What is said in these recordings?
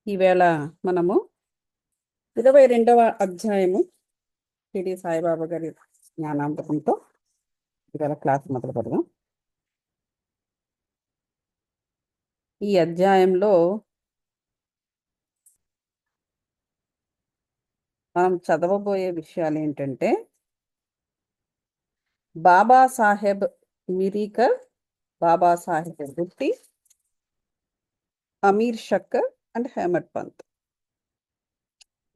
ఈవేళ మనము 22వ అధ్యాయము షిరిడి సాయిబాబా గారి జ్ఞానామృతంతో ఈవేళ క్లాస్ మొదలు పెడదాం. ఈ అధ్యాయంలో మనం చదవబోయే విషయాలు ఏంటంటే, బాబాసాహెబ్ మిరీకర్, బాబాసాహెబ్ బుట్టి, అమీర్ షక్కర్ అండ్ హేమట్ పంత్.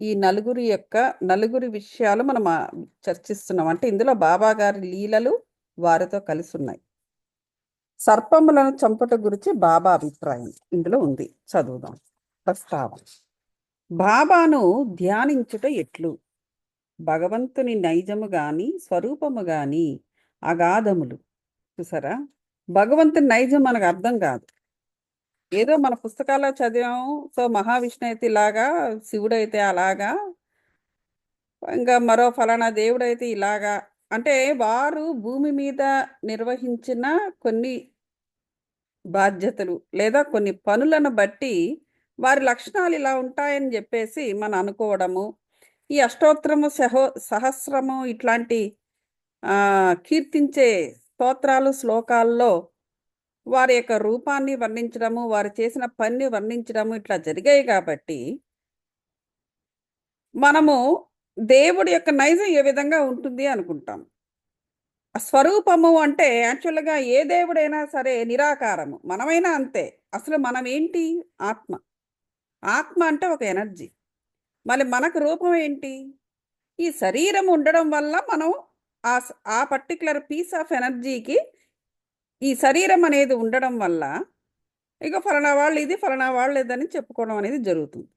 ఈ నలుగురి విషయాలు మనం చర్చిస్తున్నాం. అంటే ఇందులో బాబా గారి లీలలు వారితో కలిసి ఉన్నాయి. సర్పములను చంపట గురించి బాబా అభిప్రాయం ఇందులో ఉంది. చదువుదాం. ప్రస్తావన. బాబాను ధ్యానించుట ఎట్లు? భగవంతుని నైజము గాని స్వరూపము గాని అగాధములు. చూసారా, భగవంతుని నైజం మనకు అర్థం కాదు. ఏదో మన పుస్తకాల్లో చదివాము. సో మహావిష్ణు అయితే ఇలాగా, శివుడు అయితే అలాగా, ఇంకా మరో ఫలానా దేవుడు అయితే ఇలాగా. అంటే వారు భూమి మీద నిర్వహించిన కొన్ని బాధ్యతలు లేదా కొన్ని పనులను బట్టి వారి లక్షణాలు ఇలా ఉంటాయని చెప్పేసి మనం అనుకోవడము. ఈ అష్టోత్తరము సహస్రము ఇట్లాంటి కీర్తించే స్తోత్రాలు శ్లోకాల్లో వారి యొక్క రూపాన్ని వర్ణించడము, వారు చేసిన పనిని వర్ణించడము ఇట్లా జరిగాయి. కాబట్టి మనము దేవుడి యొక్క నైజం ఏ విధంగా ఉంటుంది అనుకుంటాం. స్వరూపము అంటే యాక్చువల్గా ఏ దేవుడైనా సరే నిరాకారము, మనమైనా అంతే. అసలు మనం ఏంటి? ఆత్మ. ఆత్మ అంటే ఒక ఎనర్జీ. మళ్ళీ మనకు రూపం ఏంటి? ఈ శరీరం ఉండడం వల్ల మనం ఆ పర్టికులర్ పీస్ ఆఫ్ ఎనర్జీకి ఈ శరీరం అనేది ఉండడం వల్ల ఇక ఫలానా వాళ్ళు ఇది, ఫలానా వాళ్ళు ఇదని చెప్పుకోవడం అనేది జరుగుతుంది.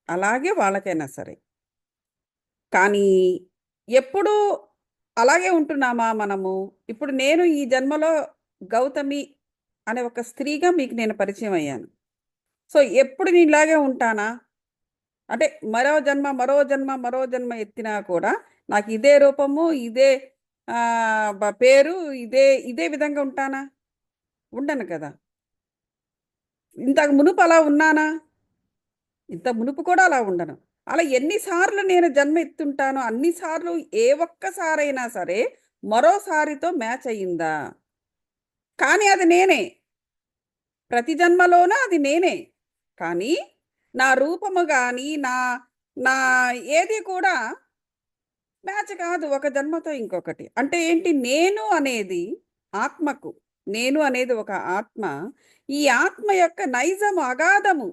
అలాగే వాళ్ళకైనా సరే. కానీ ఎప్పుడు అలాగే ఉంటున్నామా మనము? ఇప్పుడు నేను ఈ జన్మలో గౌతమి అనే ఒక స్త్రీగా మీకు నేను పరిచయం అయ్యాను. సో ఎప్పుడు నేను ఇలాగే ఉంటానా? అంటే మరో జన్మ మరో జన్మ మరో జన్మ ఎత్తినా కూడా నాకు ఇదే రూపము, ఇదే పేరు, ఇదే విధంగా ఉంటానా? ఉండను కదా. ఇంతకు మునుపు అలా ఉన్నానా? ఇంత మునుపు కూడా అలా ఉండను. అలా ఎన్నిసార్లు నేను జన్మ ఎత్తుంటానో అన్నిసార్లు ఏ ఒక్కసారైనా సరే మరోసారితో మ్యాచ్ అయ్యిందా? కానీ అది నేనే. ప్రతి జన్మలోనూ అది నేనే. కానీ నా రూపము కానీ నా నా ఏది కూడా మ్యాచ్ కాదు ఒక జన్మతో ఇంకొకటి. అంటే ఏంటి? నేను అనేది ఆత్మకు, నేను అనేది ఒక ఆత్మ. ఈ ఆత్మ యొక్క నైజము అగాధము.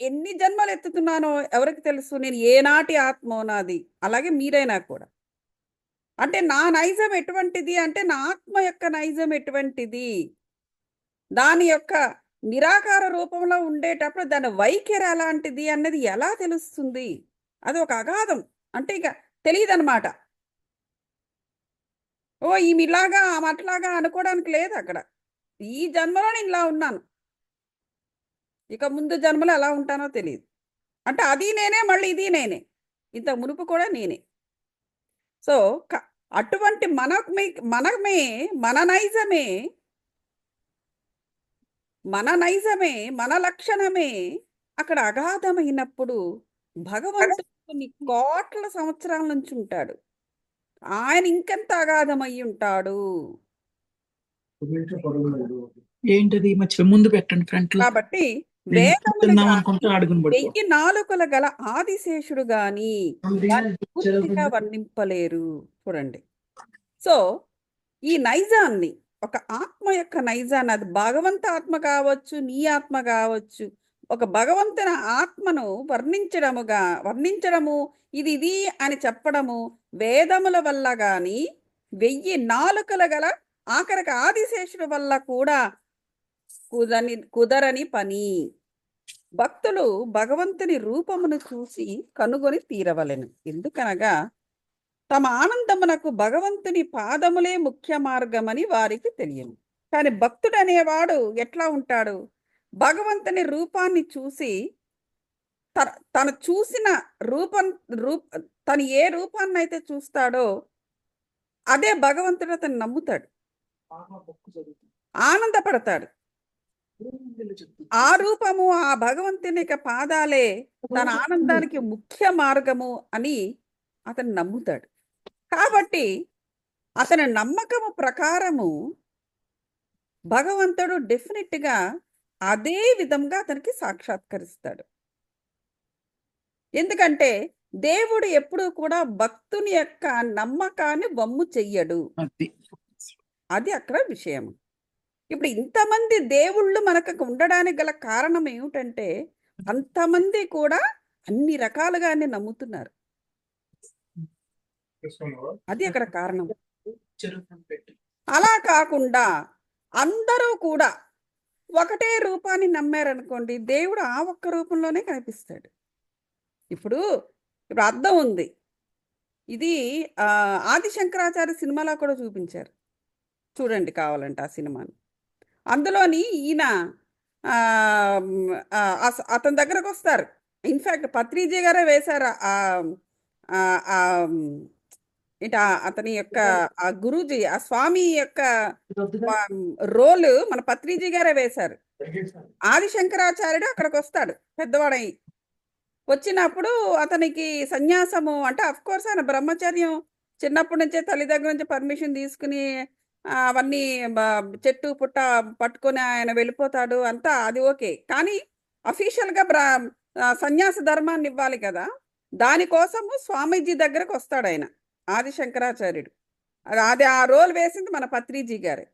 ఎన్ని జన్మలు ఎత్తుతున్నానో ఎవరికి తెలుసు? నేను ఏనాటి ఆత్మో నాది. అలాగే మీరైనా కూడా. అంటే నా నైజం ఎటువంటిది అంటే నా ఆత్మ యొక్క నైజం ఎటువంటిది, దాని యొక్క నిరాకార రూపంలో ఉండేటప్పుడు దాని వైఖరి ఎలాంటిది అన్నది ఎలా తెలుస్తుంది? అది ఒక అగాధం. అంటే ఇక తెలియదన్నమాట. ఓ ఈమె ఇలాగా ఆమె అట్లాగా అనుకోవడానికి లేదు అక్కడ. ఈ జన్మలో నేను ఇలా ఉన్నాను, ఇక ముందు జన్మలో ఎలా ఉంటానో తెలియదు. అంటే అది నేనే, మళ్ళీ ఇది నేనే, ఇంత మునుపు కూడా నేనే. సో అటువంటి మనమే మన నైజమే, మన లక్షణమే అక్కడ అగాధమైనప్పుడు భగవంతుడు కొన్ని కోట్ల సంవత్సరాల నుంచి ఉంటాడు. ఆయన ఇంకెంత అగాధమై ఉంటాడు. ఏంటది? మర్చిపోయి ముందు పెట్టండి ఫ్రంట్ లో. కాబట్టి నేను వేదములు తిందాం గాని అనుకుంటే అడుగుని పడిపో. 1000 నాలుకల గల ఆదిశేషుడు గాని దాన్ని పూర్తిగా వర్ణింపలేరు. చూడండి. సో ఈ నైజాన్ని, ఒక ఆత్మ యొక్క నైజాన్ని, అది భగవంత ఆత్మ కావచ్చు, నీ ఆత్మ కావచ్చు, ఒక భగవంతుని ఆత్మను వర్ణించడము ఇది అని చెప్పడము వేదముల వల్ల గాని 1000 నాలుకల గల ఆఖరికి ఆదిశేషుడు వల్ల కూడా కుదరని పని. భక్తులు భగవంతుని రూపమును చూసి కనుగొని తీరవలెను. ఎందుకనగా తమ ఆనందమునకు భగవంతుని పాదములే ముఖ్య మార్గమని వారికి తెలియను. కానీ భక్తుడు అనేవాడు ఎట్లా ఉంటాడు? భగవంతుని రూపాన్ని చూసి తను చూసిన తను ఏ రూపాన్ని అయితే చూస్తాడో అదే భగవంతుడు అతను నమ్ముతాడు, ఆనందపడతాడు. ఆ రూపము, ఆ భగవంతుని యొక్క పాదాలే తన ఆనందానికి ముఖ్య మార్గము అని అతను నమ్ముతాడు. కాబట్టి అతని నమ్మకము ప్రకారము భగవంతుడు డెఫినెట్‌గా అదే విధంగా అతనికి సాక్షాత్కరిస్తాడు. ఎందుకంటే దేవుడు ఎప్పుడూ కూడా భక్తుని యొక్క నమ్మకాన్ని వమ్ము చెయ్యడు. అది అది అక్కడ విషయం. ఇప్పుడు ఇంతమంది దేవుళ్ళు మనకు ఉండడానికి గల కారణం ఏమిటంటే, అంతమంది కూడా అన్ని రకాలుగానే నమ్ముతున్నారు. అది అక్కడ కారణం. అలా కాకుండా అందరూ కూడా ఒకటే రూపాన్ని నమ్మారనుకోండి, దేవుడు ఆ ఒక్క రూపంలోనే కనిపిస్తాడు. ఇప్పుడు అద్దం ఉంది. ఇది ఆది శంకరాచార్య సినిమాలో కూడా చూపించారు. చూడండి కావాలంటే ఆ సినిమాని. అందులోని ఈయన అతని దగ్గరకు వస్తారు. ఇన్ఫాక్ట్ పత్రిజీ గారే వేశారు. ఏంటి అతని యొక్క ఆ గురూజీ, ఆ స్వామి యొక్క రోలు మన పత్రిజీ గారే వేశారు. ఆది శంకరాచార్యుడు అక్కడికి వస్తాడు పెద్దవాడై. వచ్చినప్పుడు అతనికి సన్యాసము అంటే కోర్స్ ఆయన బ్రహ్మచర్యం చిన్నప్పటి నుంచే తల్లి దగ్గర నుంచి పర్మిషన్ తీసుకుని అవన్నీ చెట్టు పుట్ట పట్టుకొని ఆయన వెళ్ళిపోతాడు అంతా అది ఓకే. కానీ అఫీషియల్గా సన్యాస ధర్మాన్ని ఇవ్వాలి కదా, దానికోసము స్వామీజీ దగ్గరకు వస్తాడు ఆయన ఆది శంకరాచార్యుడు. అది ఆ రోల్ వేసింది మన పత్రిజీ గారే.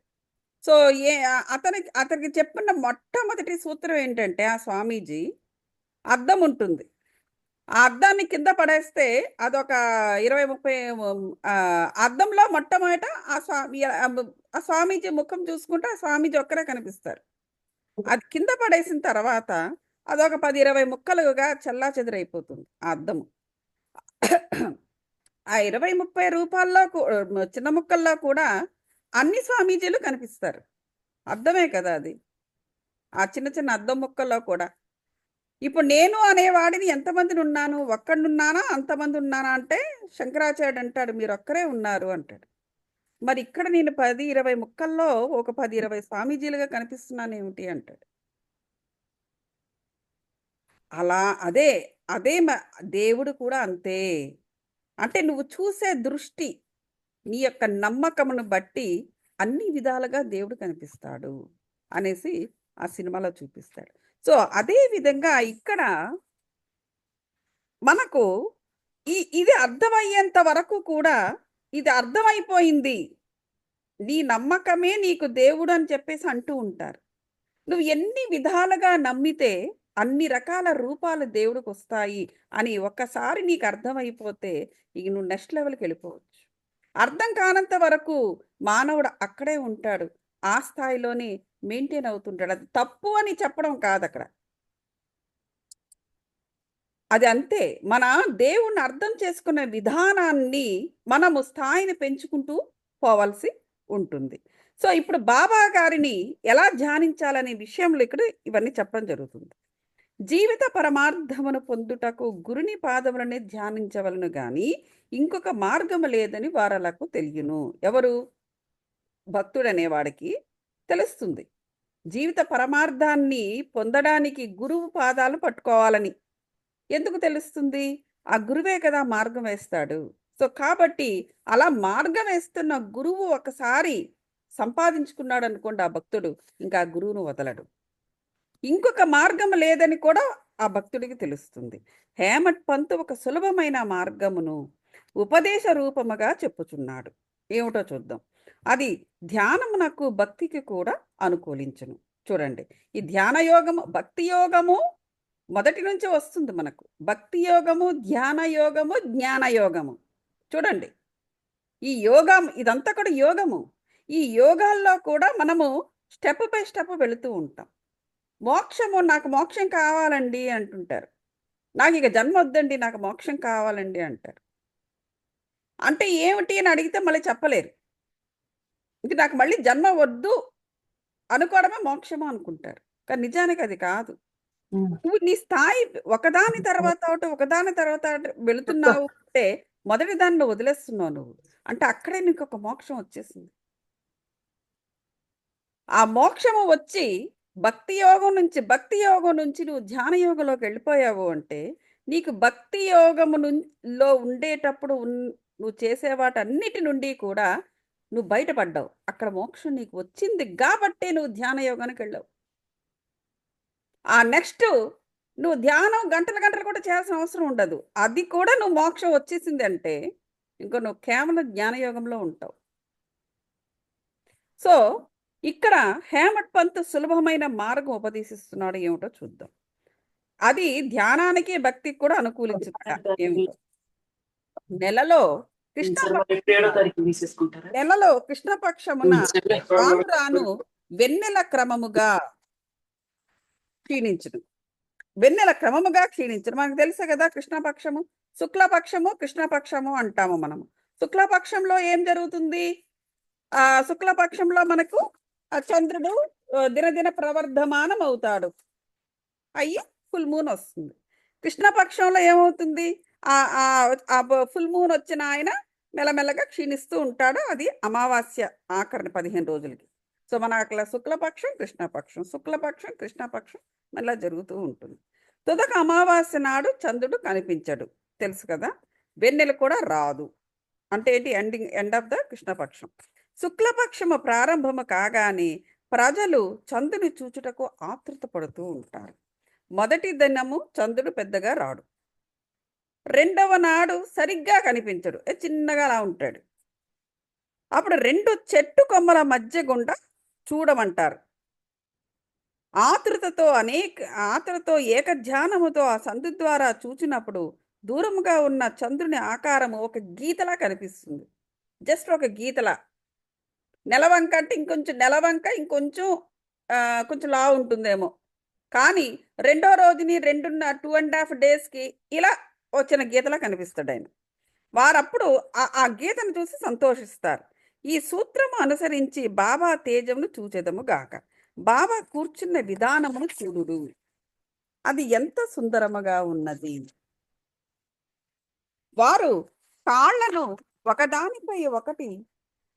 సో అతనికి చెప్పిన మొట్టమొదటి సూత్రం ఏంటంటే ఆ స్వామీజీ అద్దం ఉంటుంది. ఆ అద్దాన్ని కింద పడేస్తే అదొక 20-30 అద్దంలో మొట్టమొదట ఆ స్వామీజీ ముఖం చూసుకుంటే ఆ స్వామీజీ ఒక్కరే కనిపిస్తారు. అది కింద పడేసిన తర్వాత అదొక 10-20 ముక్కలుగా చెల్లాచెదురైపోతుంది ఆ అద్దము. ఆ 20-30 రూపాల్లో చిన్న ముక్కల్లో కూడా అన్ని స్వామీజీలు కనిపిస్తారు. అద్దమే కదా అది. ఆ చిన్న చిన్న అద్దం ముక్కల్లో కూడా. ఇప్పుడు నేను అనేవాడిని ఎంతమందిని ఉన్నాను, ఒక్కడున్నానా అంతమంది ఉన్నానా అంటే శంకరాచార్యుడు అంటాడు మీరు ఒక్కరే ఉన్నారు అంటాడు. మరి ఇక్కడ నేను 10-20 ముక్కల్లో ఒక 10-20 స్వామీజీలుగా కనిపిస్తున్నాను ఏమిటి అంటాడు. అలా అదే అదే దేవుడు కూడా అంతే. అంటే నువ్వు చూసే దృష్టి, నీ యొక్క నమ్మకమును బట్టి అన్ని విధాలుగా దేవుడు కనిపిస్తాడు అనేసి ఆ సినిమాలో చూపిస్తాడు. సో అదే విధంగా ఇక్కడ మనకు ఇది అర్థమయ్యేంత వరకు కూడా ఇది అర్థమైపోయింది, నీ నమ్మకమే నీకు దేవుడు అని చెప్పేసి అంటూ ఉంటారు. నువ్వు ఎన్ని విధాలుగా నమ్మితే అన్ని రకాల రూపాలు దేవుడికి వస్తాయి అని ఒక్కసారి నీకు అర్థమైపోతే ఇక నువ్వు నెక్స్ట్ లెవెల్కి వెళ్ళిపోవచ్చు. అర్థం కానంత వరకు మానవుడు అక్కడే ఉంటాడు, ఆ స్థాయిలోనే మెయింటైన్ అవుతుంటాడు. అది తప్పు అని చెప్పడం కాదు అక్కడ, అది అంతే. మన దేవుణ్ణి అర్థం చేసుకునే విధానాన్ని మనము స్థాయిని పెంచుకుంటూ పోవాల్సి ఉంటుంది. సో ఇప్పుడు బాబా గారిని ఎలా ధ్యానించాలనే విషయంలో ఇక్కడ ఇవన్నీ చెప్పడం జరుగుతుంది. జీవిత పరమార్థమును పొందుటకు గురుని పాదములని ధ్యానించవలను గాని ఇంకొక మార్గము లేదని వారలకు తెలియను. ఎవరు? భక్తుడనేవాడికి తెలుస్తుంది జీవిత పరమార్థాన్ని పొందడానికి గురువు పాదాలు పట్టుకోవాలని. ఎందుకు తెలుస్తుంది? ఆ గురువే కదా మార్గం వేస్తాడు. సో కాబట్టి అలా మార్గం వేస్తున్న గురువు ఒకసారి సంపాదించుకున్నాడు అనుకోండి ఆ భక్తుడు, ఇంకా ఆ గురువును వదలడు. ఇంకొక మార్గం లేదని కూడా ఆ భక్తుడికి తెలుస్తుంది. హేమట్ పంతు ఒక సులభమైన మార్గమును ఉపదేశ రూపముగా చెప్పుచున్నాడు. ఏమిటో చూద్దాం. అది ధ్యానమునకు భక్తికి కూడా అనుకూలించును. చూడండి, ఈ ధ్యాన యోగము భక్తి యోగము మొదటి నుంచి వస్తుంది మనకు. భక్తి యోగము, ధ్యాన యోగము, జ్ఞాన యోగము. చూడండి, ఈ యోగం ఇదంతా కూడా యోగము. ఈ యోగాల్లో కూడా మనము స్టెప్ బై స్టెప్ వెళుతూ ఉంటాం. మోక్షము, నాకు మోక్షం కావాలండి అంటుంటారు. నాకు ఇక జన్మ వద్దండి, నాకు మోక్షం కావాలండి అంటారు. అంటే ఏమిటి అని అడిగితే మళ్ళీ చెప్పలేరు. ఇంక నాకు మళ్ళీ జన్మ వద్దు అనుకోవడమే మోక్షము అనుకుంటారు. కానీ నిజానికి అది కాదు. నువ్వు నీ స్థాయి ఒకదాని తర్వాత ఒకదాని తర్వాత వెళుతున్నావు అంటే మొదటి దాన్ని వదిలేస్తున్నావు నువ్వు. అంటే అక్కడే నీకు ఒక మోక్షం వచ్చేసింది. ఆ మోక్షము వచ్చి భక్తి యోగం నుంచి నువ్వు ధ్యాన యోగంలోకి వెళ్ళిపోయావు అంటే నీకు భక్తి లో ఉండేటప్పుడు నువ్వు చేసే వాటన్నిటి నుండి కూడా నువ్వు బయటపడ్డావు. అక్కడ మోక్షం నీకు వచ్చింది కాబట్టే నువ్వు ధ్యాన యోగానికి వెళ్ళావు. ఆ నెక్స్ట్ నువ్వు ధ్యానం గంటలు గంటలు కూడా చేయాల్సిన అవసరం ఉండదు. అది కూడా నువ్వు మోక్షం వచ్చేసింది అంటే ఇంకో నువ్వు కేవలం జ్ఞానయోగంలో ఉంటావు. సో ఇక్కడ హేమట్ పంత్ సులభమైన మార్గం ఉపదేశిస్తున్నాడు. ఏమిటో చూద్దాం. అది ధ్యానానికి భక్తికి కూడా అనుకూలించుకుంటా. ఏమిటో నెలలో నెలలో కృష్ణపక్షమున రాను రాను వెన్నెల క్రమముగా క్షీణించును. వెన్నెల క్రమముగా క్షీణించను. మనకు తెలుసు కదా, కృష్ణపక్షము శుక్లపక్షము కృష్ణపక్షము అంటాము మనము. శుక్లపక్షంలో ఏం జరుగుతుంది? ఆ శుక్లపక్షంలో మనకు చంద్రుడు దినదిన ప్రవర్ధమానం అవుతాడు, అయ్యి ఫుల్ మూన్ వస్తుంది. కృష్ణపక్షంలో ఏమవుతుంది? ఆ ఫుల్ మూన్ వచ్చిన ఆయన మెల్లమెల్లగా క్షీణిస్తూ ఉంటాడు. అది అమావాస్య ఆఖరిని 15 రోజులకి. సో మన అట్లా శుక్లపక్షం కృష్ణపక్షం శుక్లపక్షం కృష్ణపక్షం మళ్ళీ జరుగుతూ ఉంటుంది. తుదక అమావాస్య నాడు చంద్రుడు కనిపించడు, తెలుసు కదా. వెన్నెల కూడా రాదు. అంటే ఏంటి? ఎండ్ ఆఫ్ ద కృష్ణపక్షం. శుక్లపక్షము ప్రారంభము కాగానే ప్రజలు చంద్రుని చూచుటకు ఆతృత పడుతూ ఉంటారు. మొదటి దినము చంద్రుడు పెద్దగా రాడు. రెండవ నాడు సరిగ్గా కనిపించడు, చిన్నగా అలా ఉంటాడు. అప్పుడు 2 చెట్టు కొమ్మల మధ్య గుండా చూడమంటారు. ఆతృతతో ఏకధ్యానముతో ఆ సందు ద్వారా చూచినప్పుడు దూరముగా ఉన్న చంద్రుని ఆకారము ఒక గీతలా కనిపిస్తుంది. జస్ట్ ఒక గీతలా. నెలవంక అంటే కొంచెం లా ఉంటుందేమో. కానీ రెండో రోజుని 2.5 డేస్కి ఇలా వచ్చిన గీతలా కనిపిస్తాడు ఆయన. వారప్పుడు ఆ గీతను చూసి సంతోషిస్తారు. ఈ సూత్రము అనుసరించి బాబా తేజమును చూచెదము గాక. బాబా కూర్చున్న విధానమును చూడుడు, అది ఎంత సుందరముగా ఉన్నది. వారు కాళ్లను ఒకదానిపై ఒకటి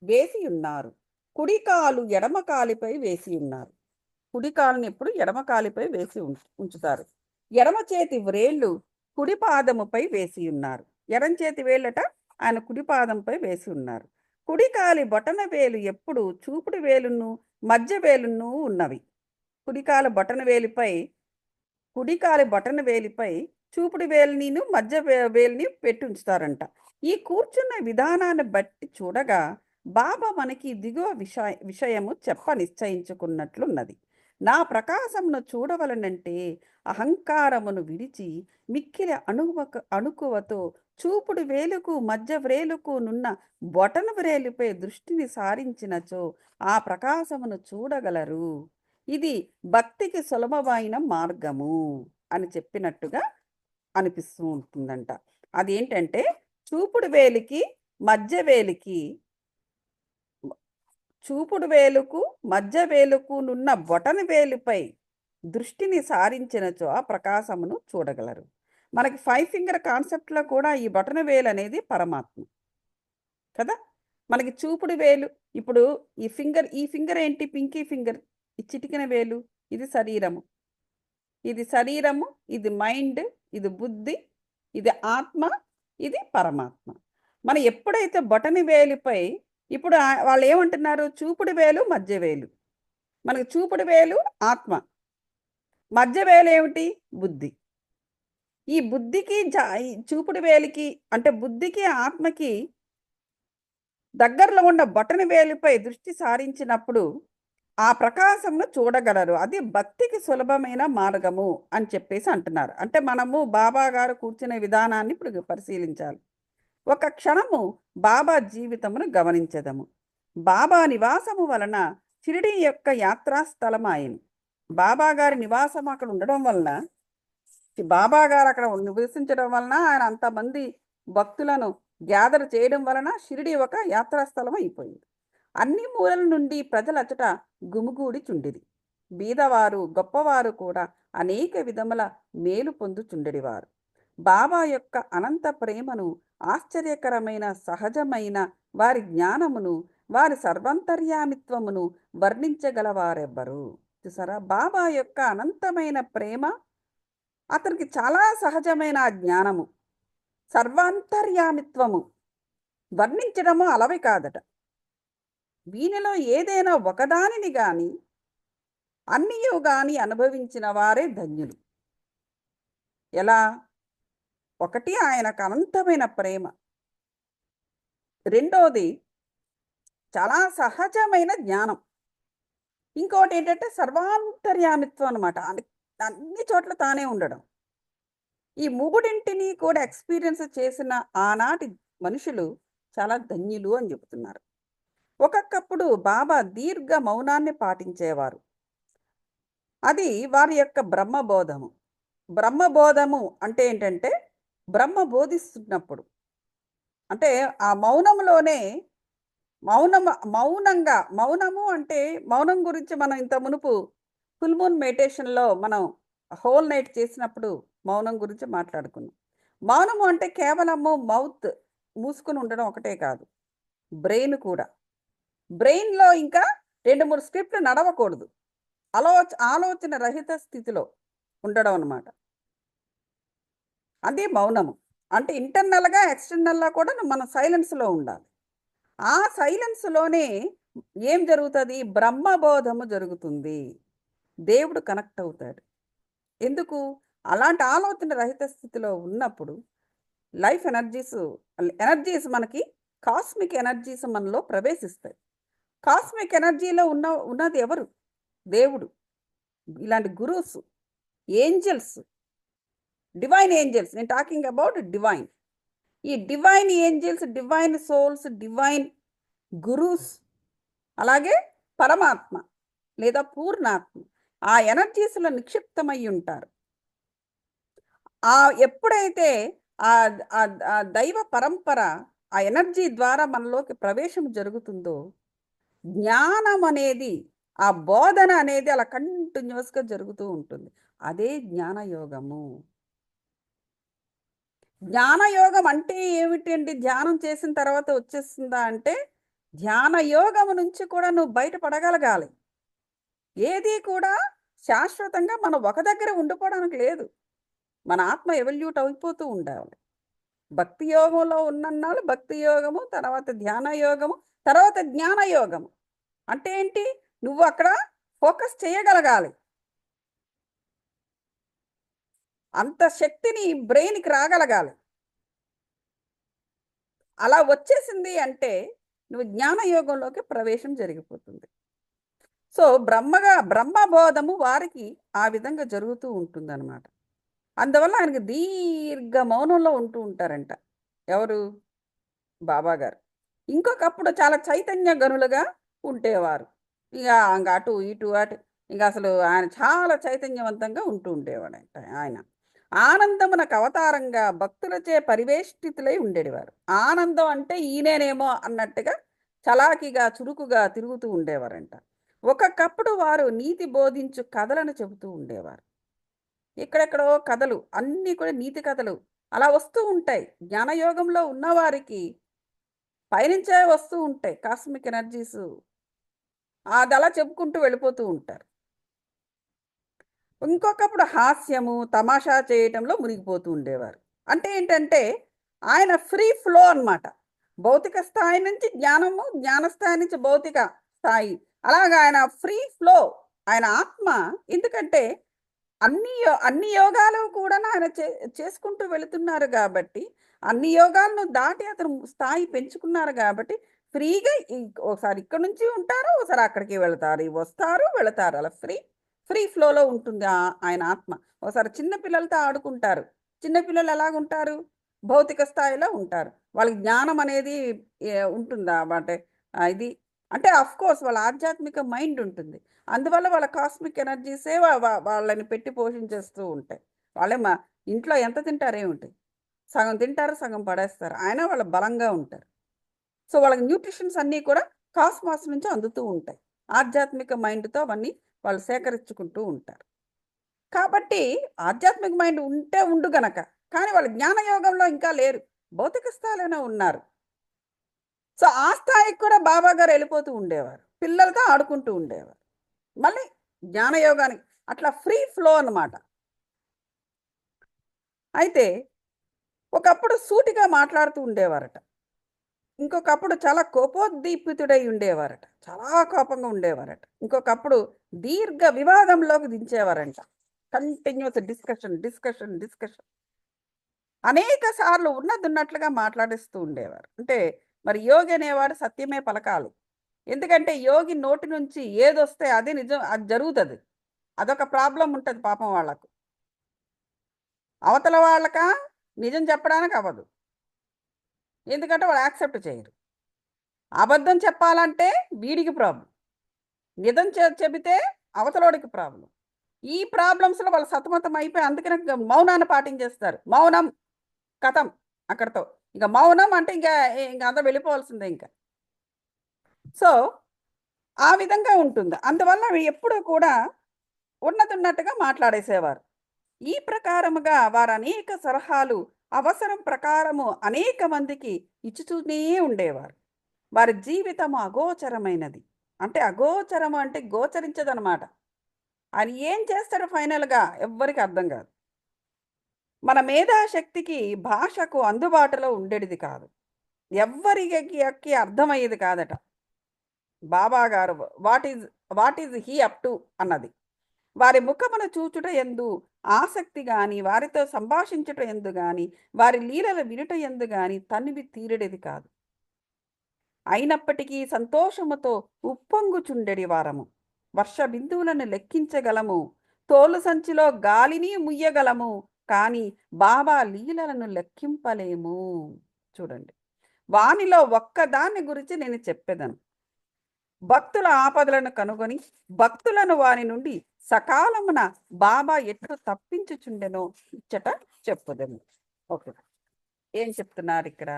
వేసి ఉన్నారు. కుడికాలు ఎడమ కాలిపై వేసి ఉన్నారు. కుడికాలుని ఎప్పుడు ఎడమ కాలిపై వేసి ఉంచుతారు. ఎడమ చేతి వ్రేళ్ళు కుడి పాదముపై వేసి ఉన్నారు. ఎడం చేతి వేళ్ళట ఆయన కుడి పాదంపై వేసి ఉన్నారు. కుడికాలి బొటన వేలు ఎప్పుడు చూపుడు వేలును మధ్య వేలును ఉన్నవి. కుడికాలి బొటన వేలిపై చూపుడు వేలిని మధ్య వేలిని పెట్టి ఉంచుతారంట. ఈ కూర్చున్న విధానాన్ని బట్టి చూడగా బాబా మనకి దిగువ విషయము నిశ్చయించుకున్నట్లున్నది. నా ప్రకాశమును చూడవలనంటే అహంకారమును విడిచి మిక్కిలి అణుకువతో చూపుడు వేలుకు మధ్య వ్రేలుకు నున్న బొటన వ్రేలుపై దృష్టిని సారించినచో ఆ ప్రకాశమును చూడగలరు. ఇది భక్తికి సులభమైన మార్గము అని చెప్పినట్టుగా అనిపిస్తూ ఉంటుందంట. అదేంటంటే చూపుడు వేలుకు మధ్య వేలుకు నున్న బొటన వేలుపై దృష్టిని సారించినచో ఆ ప్రకాశమును చూడగలరు. మనకి 5 ఫింగర్ కాన్సెప్ట్లో కూడా ఈ బొటన వేలు అనేది పరమాత్మ కదా. మనకి చూపుడు వేలు, ఇప్పుడు ఈ ఫింగర్ ఏంటి? పింకీ ఫింగర్, ఈ చిటికిన వేలు, ఇది శరీరము, ఇది మైండ్, ఇది బుద్ధి, ఇది ఆత్మ, ఇది పరమాత్మ. మనం ఎప్పుడైతే బొటన వేలుపై, ఇప్పుడు వాళ్ళు ఏమంటున్నారు? చూపుడు వేలు మధ్య వేలు. మనకి చూపుడు వేలు ఆత్మ, మధ్య వేలు ఏమిటి? బుద్ధి. ఈ బుద్ధికి చూపుడు వేలికి అంటే బుద్ధికి ఆత్మకి దగ్గరలో ఉన్న బొటన వేలుపై దృష్టి సారించినప్పుడు ఆ ప్రకాశంను చూడగలరు. అది భక్తికి సులభమైన మార్గము అని చెప్పేసి అంటున్నారు. అంటే మనము బాబా గారు కూర్చునే విధానాన్ని ఇప్పుడు పరిశీలించాలి. ఒక క్షణము బాబా జీవితమును గమనించదము. బాబా నివాసము వలన షిరిడి యొక్క యాత్రాస్థలం ఆయన. బాబా గారి నివాసం అక్కడ ఉండడం వలన, బాబా గారు అక్కడ నివసించడం వలన, ఆయన అంతమంది భక్తులను గ్యాదర్ చేయడం వలన షిరిడి ఒక యాత్రాస్థలం అయిపోయింది. అన్ని మూలల నుండి ప్రజలు అచట గుమిగూడి చుండిరి. బీదవారు గొప్పవారు కూడా అనేక విధముల మేలు పొందుచుండెడివారు. బాబా యొక్క అనంత ప్రేమను, ఆశ్చర్యకరమైన సహజమైన వారి జ్ఞానమును, వారి సర్వంతర్యామిత్వమును వర్ణించగలవారెవ్వరు. చూసారా? బాబా యొక్క అనంతమైన ప్రేమ, అతనికి చాలా సహజమైన ఆ జ్ఞానము, సర్వాంతర్యామిత్వము వర్ణించడము అలవి కాదట. వీనిలో ఏదైనా ఒకదానిని గాని అన్నియు గాని అనుభవించిన వారే ధన్యులు. ఎలా? ఒకటి ఆయనకు అనంతమైన ప్రేమ, రెండోది చాలా సహజమైన జ్ఞానం, ఇంకోటి ఏంటంటే సర్వాంతర్యామిత్వం అనమాట. అన్ని చోట్ల తానే ఉండడం. ఈ మూడింటిని కూడా ఎక్స్పీరియన్స్ చేసిన ఆనాటి మనుషులు చాలా ధన్యులు అని చెబుతున్నారు. ఒక్కొక్కప్పుడు బాబా దీర్ఘ మౌనాన్ని పాటించేవారు. అది వారి యొక్క బ్రహ్మబోధము. బ్రహ్మబోధము అంటే ఏంటంటే బ్రహ్మ బోధిస్తున్నప్పుడు, అంటే ఆ మౌనంలోనే మౌనంగా, మౌనము అంటే మౌనం గురించి మనం ఇంత మునుపు ఫుల్ మూన్ మెడిటేషన్‌లో మనం హోల్ నైట్ చేసినప్పుడు మౌనం గురించి మాట్లాడుకున్నాం. మౌనము అంటే కేవలము మౌత్ మూసుకొని ఉండడం ఒకటే కాదు. బ్రెయిన్ కూడా. బ్రెయిన్‌లో ఇంకా 2, 3 స్క్రిప్ట్‌లు నడవకూడదు. ఆలోచన రహిత స్థితిలో ఉండడం అన్నమాట. అది మౌనము. అంటే ఇంటర్నల్‌గా, ఎక్స్‌టర్నల్‌గా కూడా మనం సైలెన్స్‌లో ఉండాలి. ఆ సైలెన్స్‌లోనే ఏం జరుగుతది? బ్రహ్మబోధము జరుగుతుంది. దేవుడు కనెక్ట్ అవుతాడు. ఎందుకు? అలాంటి ఆలోచన రహిత స్థితిలో ఉన్నప్పుడు లైఫ్ ఎనర్జీస్ మనకి కాస్మిక్ ఎనర్జీస్ మనలో ప్రవేశిస్తాయి. కాస్మిక్ ఎనర్జీలో ఉన్నది ఎవరు? దేవుడు. ఇలాంటి గురూస్, ఏంజెల్స్, డివైన్ ఏంజెల్స్. నేను టాకింగ్ అబౌట్ డివైన్. ఈ divine angels, divine souls, divine gurus, అలాగే పరమాత్మ లేదా పూర్ణాత్మ ఆ ఎనర్జీస్‌లో నిక్షిప్తమై ఉంటారు. ఎప్పుడైతే ఆ దైవ పరంపర, ఆ ఎనర్జీ ద్వారా మనలోకి ప్రవేశం జరుగుతుందో, జ్ఞానం అనేది, ఆ బోధన అనేది అలా కంటిన్యూయస్‌గా జరుగుతూ ఉంటుంది. అదే జ్ఞానయోగము. జ్ఞానయోగం అంటే ఏమిటండి? ధ్యానం చేసిన తర్వాత వచ్చేస్తుందా అంటే, ధ్యానయోగము నుంచి కూడా నువ్వు బయటపడగలగాలి. ఏది కూడా శాశ్వతంగా మనం ఒక దగ్గర ఉండిపోవడానికి లేదు. మన ఆత్మ ఎవల్యూట్ అయిపోతూ ఉండాలి. భక్తి యోగంలో ఉన్నన్నాళ్ళు భక్తి యోగము, తర్వాత ధ్యాన యోగము, తర్వాత జ్ఞాన యోగము. అంటే ఏంటి? నువ్వు అక్కడ ఫోకస్ చేయగలగాలి. అంత శక్తిని బ్రెయిన్‌కి రాగలగాలి. అలా వచ్చేసింది అంటే నువ్వు జ్ఞాన యోగంలోకి ప్రవేశం జరిగిపోతుంది. సో, బ్రహ్మబోధము వారికి ఆ విధంగా జరుగుతూ ఉంటుందన్నమాట. అందువల్ల ఆయనకి దీర్ఘ మౌనంలో ఉంటూ ఉంటారంట. ఎవరు? బాబాగారు. ఇంకొకప్పుడు చాలా చైతన్య గనులుగా ఉండేవారు. ఇంక అటు, ఇటు, అటు అసలు ఆయన చాలా చైతన్యవంతంగా ఉంటూ ఉండేవాడంట ఆయన. ఆనందమునకు అవతారంగా భక్తులచే పరివేష్టితులై ఉండేవారు. ఆనందం అంటే ఈయనేనేమో అన్నట్టుగా చలాకీగా, చురుకుగా తిరుగుతూ ఉండేవారంట. ఒక్కొక్కప్పుడు వారు నీతి బోధించు కథలను చెబుతూ ఉండేవారు. ఎక్కడెక్కడో కథలు, అన్నీ కూడా నీతి కథలు అలా వస్తూ ఉంటాయి. జ్ఞానయోగంలో ఉన్నవారికి పైనుంచే వస్తూ ఉంటాయి కాస్మిక్ ఎనర్జీస్. అదలా చెప్పుకుంటూ వెళ్ళిపోతూ ఉంటారు. ఇంకొకప్పుడు హాస్యము, తమాషా చేయటంలో మునిగిపోతూ ఉండేవారు. అంటే ఏంటంటే, ఆయన ఫ్రీ ఫ్లో అన్నమాట. భౌతిక స్థాయి నుంచి జ్ఞానము, జ్ఞాన స్థాయి నుంచి భౌతిక స్థాయి. అలాగా ఆయన ఫ్రీ ఫ్లో. ఆయన ఆత్మ. ఎందుకంటే అన్ని యోగాలు కూడా ఆయన చేసుకుంటూ వెళుతున్నారు కాబట్టి, అన్ని యోగాలను దాటి అతను స్థాయి పెంచుకున్నారు కాబట్టి, ఫ్రీగా ఒకసారి ఇక్కడ నుంచి ఉంటారు, ఒకసారి అక్కడికి వెళతారు, వస్తారు, వెళతారు. అలా ఫ్రీ ఫ్లోలో ఉంటుంది ఆయన ఆత్మ. ఒకసారి చిన్న పిల్లలతో ఆడుకుంటారు. చిన్న పిల్లలు ఎలాగుంటారు? భౌతిక స్థాయిలో ఉంటారు. వాళ్ళకి జ్ఞానం అనేది ఉంటుందా? అంటే ఇది అంటే ఆఫ్‌కోర్స్ వాళ్ళ ఆధ్యాత్మిక మైండ్ ఉంటుంది. అందువల్ల వాళ్ళ కాస్మిక్ ఎనర్జీసే వాళ్ళని పెట్టి పోషించేస్తూ ఉంటాయి. వాళ్ళే ఇంట్లో ఎంత తింటారేమిటి? సగం తింటారు, సగం పడేస్తారు. అయినా వాళ్ళు బలంగా ఉంటారు. సో, వాళ్ళకి న్యూట్రిషన్స్ అన్నీ కూడా కాస్మాస్ నుంచి అందుతూ ఉంటాయి. ఆధ్యాత్మిక మైండ్‌తో అవన్నీ వాళ్ళు సేకరించుకుంటూ ఉంటారు. కాబట్టి ఆధ్యాత్మిక మైండ్ ఉంటే ఉండు గనక. కానీ వాళ్ళు జ్ఞానయోగంలో ఇంకా లేరు. భౌతిక స్థాయిలోనే ఉన్నారు. సో, ఆ స్థాయికి కూడా బాబా గారు ఎళ్ళిపోతూ ఉండేవారు. పిల్లలతో ఆడుకుంటూ ఉండేవారు. మళ్ళీ జ్ఞానయోగానికి అట్లా ఫ్రీ ఫ్లో అన్నమాట. అయితే ఒకప్పుడు సూటిగా మాట్లాడుతూ ఉండేవారట. ఇంకొకప్పుడు చాలా కోపోద్దీపితుడై ఉండేవారట. చాలా కోపంగా ఉండేవారట. ఇంకొకప్పుడు దీర్ఘ వివాదంలోకి దించేవారంట. Continuous discussion, discussion, discussion. అనేక సార్లు ఉన్నదున్నట్లుగా మాట్లాడిస్తూ ఉండేవారు. అంటే మరి యోగి అనేవాడు సత్యమే పలకాలి. ఎందుకంటే యోగి నోటి నుంచి ఏదొస్తే అది నిజం, అది జరుగుతది. అదొక ప్రాబ్లమ్ ఉంటది పాపం వాళ్ళకు. అవతల వాళ్ళకా నిజం చెప్పడానికి అవ్వదు. ఎందుకంటే వాళ్ళు యాక్సెప్ట్ చేయరు. అబద్ధం చెప్పాలంటే వీడికి ప్రాబ్లమ్. నిజం చెబితే అవతలోడికి ప్రాబ్లమ్. ఈ ప్రాబ్లమ్స్‌లో వాళ్ళు సతమతం అయిపోయి అందుకనే మౌనాన్ని పాటించేస్తారు. మౌనం ఖతం అక్కడితో. ఇక మౌనం అంటే ఇంక అంతా వెళ్ళిపోవాల్సిందే ఇంక. సో, ఆ విధంగా ఉంటుంది. అందువల్ల ఎప్పుడూ కూడా ఉన్నదున్నట్టుగా మాట్లాడేసేవారు. ఈ ప్రకారముగా వారు అనేక సలహాలు అవసరం ప్రకారము అనేక మందికి ఇచ్చుతూనే ఉండేవారు. వారి జీవితము అగోచరమైనది. అంటే అగోచరము అంటే గోచరించదనమాట. ఆయన ఏం చేస్తాడో ఫైనల్‌గా ఎవ్వరికీ అర్థం కాదు. మన మేధాశక్తికి భాషకు అందుబాటులో ఉండేటిది కాదు. ఎవ్వరికి అర్థమయ్యేది కాదట. బాబా గారు what is he up to అన్నది. వారి ముఖమును చూచుట యందు ఆసక్తి గాని, వారితో సంభాషించుట యందు గాని, వారి లీలలు వినుట యందు గాని తనివి తీరెడిది కాదు. అయినప్పటికీ సంతోషముతో ఉప్పొంగుచుండెడి వారము. వర్ష బిందువులను లెక్కించగలము. తోలు సంచిలో గాలిని ముయ్యగలము. కానీ బాబా లీలలను లెక్కింపలేము. చూడండి. వానిలో ఒక్కదాన్ని గురించి నేను చెప్పెదను. భక్తుల ఆపదలను కనుగొని భక్తులను వారి నుండి సకాలమున బాబా ఎట్లు తప్పించుచుండెనో ఇచ్చట చెప్పుదము. ఓకే. ఏం చెప్తున్నారు ఇక్కడ?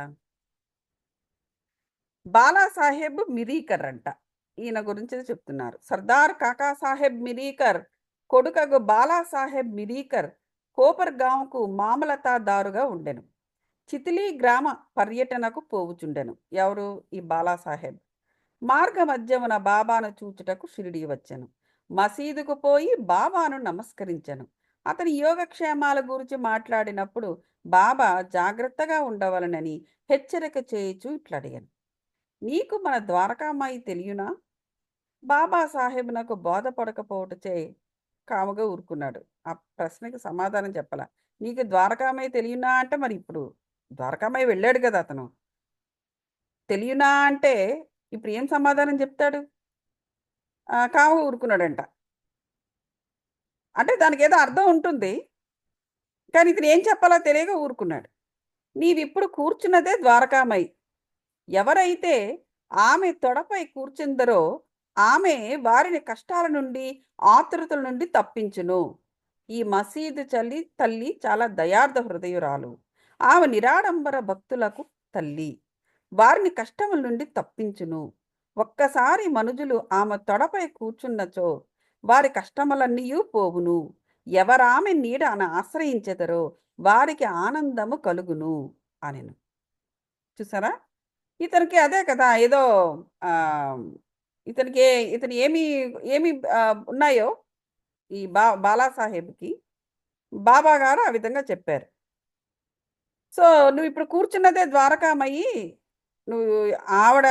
బాలాసాహెబ్ మిరీకర్ అంట. ఈయన గురించి చెప్తున్నారు. సర్దార్ కాకాసాహెబ్ మిరీకర్ కొడుకగు బాలాసాహెబ్ మిరీకర్ కోపర్గాంకు మామలతాదారుగా ఉండెను. చితిలీ గ్రామ పర్యటనకు పోవుచుండెను. ఎవరు? ఈ బాలాసాహెబ్. మార్గ మధ్యమున బాబాను చూచుటకు షిరిడి వచ్చెను. మసీదుకు పోయి బాబాను నమస్కరించెను. అతని యోగక్షేమాల గురించి మాట్లాడినప్పుడు బాబా జాగ్రత్తగా ఉండవలనని హెచ్చరిక చేయుచు ఇట్లడిగాను. నీకు మన ద్వారకామాయి తెలియనా? బాబా సాహెబ్ బోధపడకపోవటచే కాముగా ఊరుకున్నాడు. ఆ ప్రశ్నకి సమాధానం చెప్పలా. నీకు ద్వారకామాయి తెలియనా అంటే మరి ఇప్పుడు ద్వారకామాయి వెళ్ళాడు కదా అతను. తెలియనా అంటే ఇప్పుడు ఏం సమాధానం చెప్తాడు? కాముగా ఊరుకున్నాడంట. అంటే దానికేదో అర్థం ఉంటుంది. కానీ ఇతను ఏం చెప్పాలో తెలియక ఊరుకున్నాడు. నీవిప్పుడు కూర్చున్నదే ద్వారకామాయి. ఎవరైతే ఆమె తొడపై కూర్చుందరో ఆమె వారిని కష్టాల నుండి, ఆతురతల నుండి తప్పించును. ఈ మసీదు తల్లి చాలా దయార్థ హృదయురాలు. ఆమె నిరాడంబర భక్తులకు తల్లి. వారిని కష్టముల నుండి తప్పించును. ఒక్కసారి మనుజులు ఆమె తొడపై కూర్చున్నచో వారి కష్టములన్నీయూ పోవును. ఎవరామె నీడన ఆశ్రయించెదరో వారికి ఆనందము కలుగును అనెను. చూసారా? ఇతనికి అదే కదా! ఏదో ఆహ్, ఇతనికి ఇతను ఏమి ఉన్నాయో ఈ బాలాసాహెబ్‌కి బాబా గారు ఆ విధంగా చెప్పారు. సో, నువ్విప్పుడు కూర్చున్నదే ద్వారకామయి. నువ్వు ఆవిడ